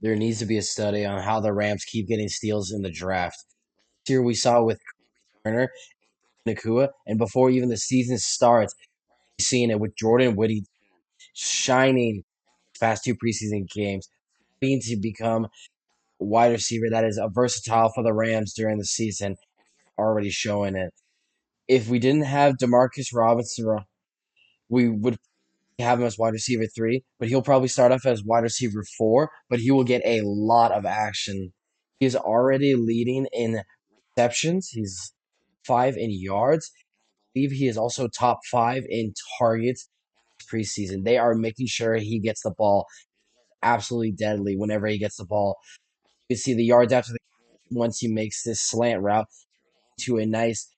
there needs to be a study on how the Rams keep getting steals in the draft. Here we saw with Turner, Nakua, and before even the season starts, we've seen it with Jordan Whittington shining past two preseason games, being to become a wide receiver that is a versatile for the Rams during the season, already showing it. If we didn't have Demarcus Robinson, we would have him as wide receiver three, but he'll probably start off as wide receiver four, but he will get a lot of action. He is already leading in receptions. He's five in yards. I believe he is also top five in targets preseason. They are making sure he gets the ball absolutely deadly whenever he gets the ball. You can see the yards after the once he makes this slant route to a nice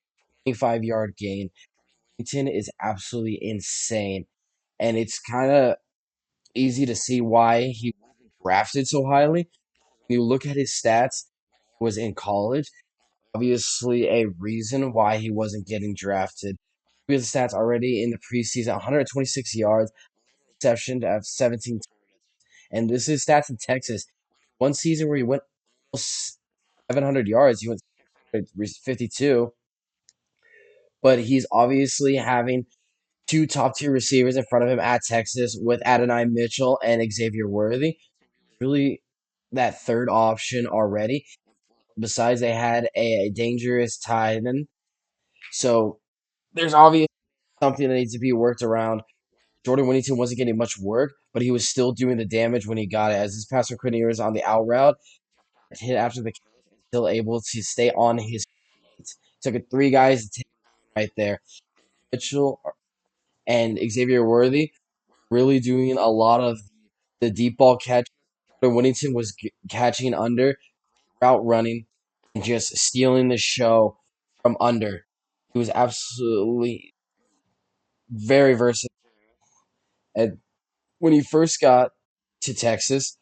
25-yard gain. Whittington is absolutely insane. And it's kind of easy to see why he wasn't drafted so highly. When you look at his stats, he was in college. Obviously, a reason why he wasn't getting drafted. His stats already in the preseason: 126 yards, reception to have 17, and this is stats in Texas. One season where he went almost 700 yards, he went 52, but he's obviously having two top tier receivers in front of him at Texas with Adonai Mitchell and Xavier Worthy. Really, that third option already. Besides, they had a dangerous tight end, so there's obviously something that needs to be worked around. Jordan Whittington wasn't getting much work, but he was still doing the damage when he got it. As his passer was on the out route, hit after the still able to stay on his feet. Took it three guys to take right there. Mitchell and Xavier Worthy really doing a lot of the deep ball catch. Jordan Whittington was catching under, route running, and just stealing the show from under. He was absolutely very versatile. And when he first got to Texas,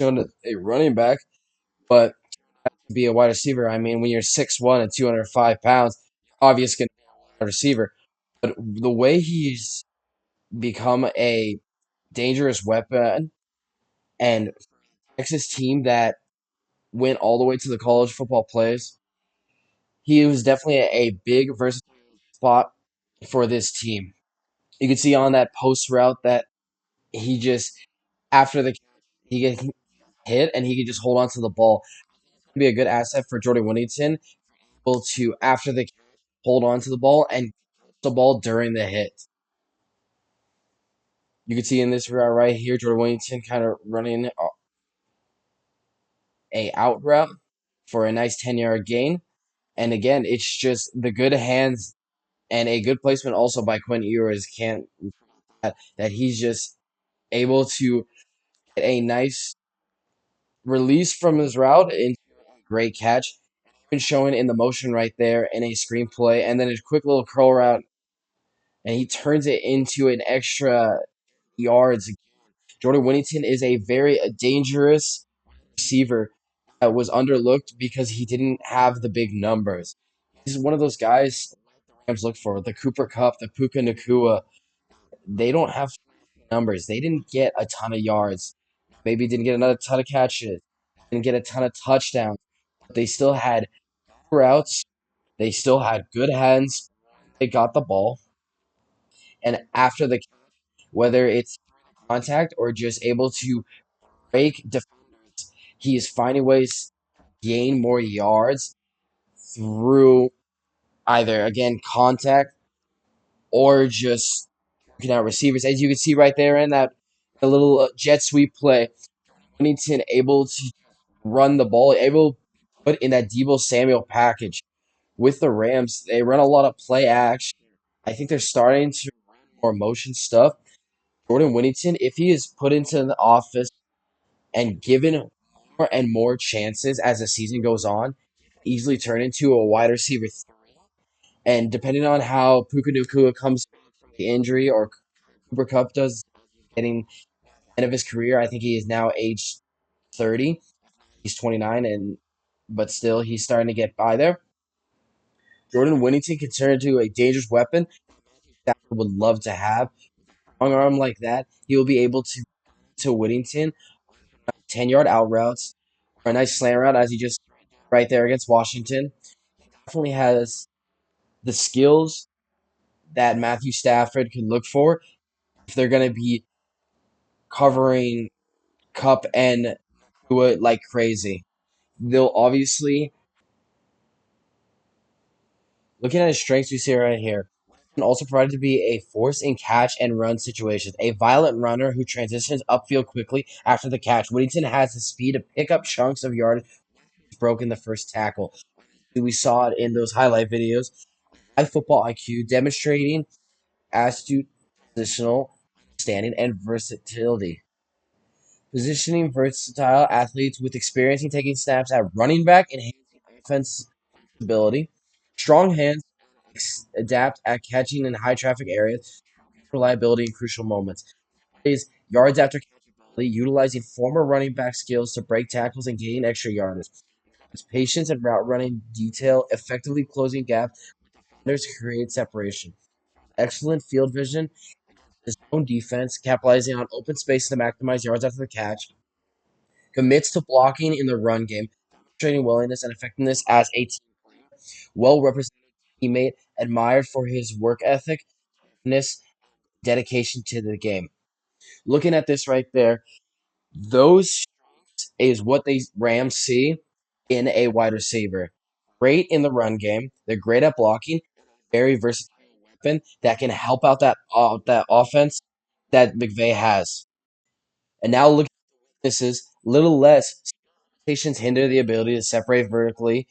showed a running back, but to be a wide receiver, I mean, when you're 6'1" and 205 pounds, obviously going to be a wide receiver. But the way he's become a dangerous weapon and Texas team that went all the way to the college football plays, he was definitely a big versatile spot for this team. You can see on that post route that he just after the he gets hit and he can just hold on to the ball. It'd be a good asset for Jordan Whittington, able to after the hold on to the ball and the ball during the hit. You can see in this route right here, Jordan Whittington kind of running a out route for a nice 10-yard gain. And again, it's just the good hands and a good placement also by Quinn Ewers can't that he's just able to get a nice release from his route into a great catch. Been showing in the motion right there in a screenplay, and then a quick little curl route, and he turns it into an extra yards. Jordan Whittington is a very dangerous receiver that was underlooked because he didn't have the big numbers. He's one of those guys the Rams look for, the Cooper Cup, the Puka Nakua. They don't have numbers. They didn't get a ton of yards. Maybe didn't get another ton of catches. Didn't get a ton of touchdowns. But they still had routes. They still had good hands. They got the ball. And after the whether it's contact or just able to break defenders, he is finding ways to gain more yards through either again contact or just looking at receivers. As you can see right there in that a little jet sweep play, Whittington able to run the ball, able to put in that Debo Samuel package with the Rams. They run a lot of play action. I think they're starting to run more motion stuff. Jordan Whittington, if he is put into the office and given more and more chances as the season goes on, easily turn into a wide receiver. And depending on how Puka Nacua comes from the injury or Cooper Cup does getting end of his career, I think he is now age 30. He's 29, and but still he's starting to get by there. Jordan Whittington can turn into a dangerous weapon that I would love to have. Strong arm like that, he will be able to Whittington 10-yard out routes or a nice slant route, as he just right there against Washington. Definitely has the skills that Matthew Stafford can look for if they're going to be covering Cup and Tua like crazy. They'll obviously, looking at his strengths, we see right here, and also provided to be a force in catch and run situations. A violent runner who transitions upfield quickly after the catch. Whittington has the speed to pick up chunks of yardage, broken the first tackle. We saw it in those highlight videos. High football IQ, demonstrating astute positional standing and versatility. Positioning versatile athletes with experience in taking snaps at running back, enhancing offense ability. Strong hands adapt at catching in high traffic areas, reliability in crucial moments. Is yards after catch ability, utilizing former running back skills to break tackles and gain extra yardage. His patience and route running detail, effectively closing gaps, defenders create separation. Excellent field vision, his own defense, capitalizing on open space to maximize yards after the catch. Commits to blocking in the run game, demonstrating willingness and effectiveness as a team. Well represented teammate, admired for his work ethic, dedication to the game. Looking at this right there, those is what the Rams see in a wide receiver. Great in the run game. They're great at blocking. Very versatile weapon that can help out that offense that McVay has. And now look at this is little less limitations hinder the ability to separate vertically,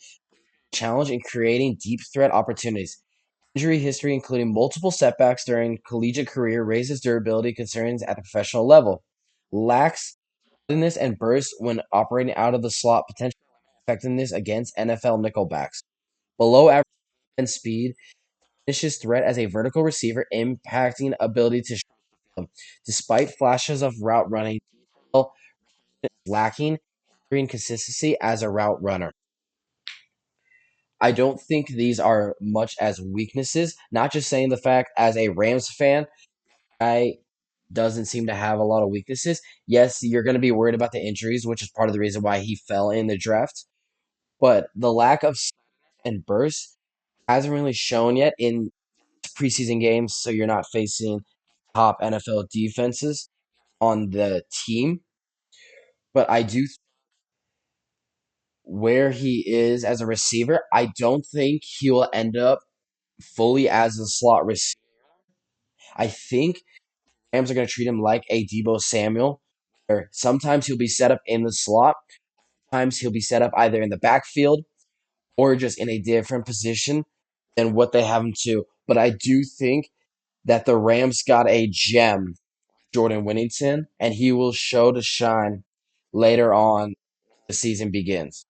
challenge in creating deep threat opportunities. Injury history, including multiple setbacks during collegiate career, raises durability concerns at the professional level. Lacks steadiness and burst when operating out of the slot, potential effectiveness against NFL nickelbacks. Below average and speed, diminishes threat as a vertical receiver, impacting ability to shoot. Despite flashes of route running, lacking consistency as a route runner. I don't think these are much as weaknesses. Not just saying the fact as a Rams fan, I doesn't seem to have a lot of weaknesses. Yes, you're going to be worried about the injuries, which is part of the reason why he fell in the draft. But the lack of and burst hasn't really shown yet in preseason games, so you're not facing top NFL defenses on the team. But I do where he is as a receiver, I don't think he will end up fully as a slot receiver. I think Rams are going to treat him like a Debo Samuel, where sometimes he'll be set up in the slot, sometimes he'll be set up either in the backfield or just in a different position than what they have him to. But I do think that the Rams got a gem, Jordan Whittington, and he will show to shine later on the season begins.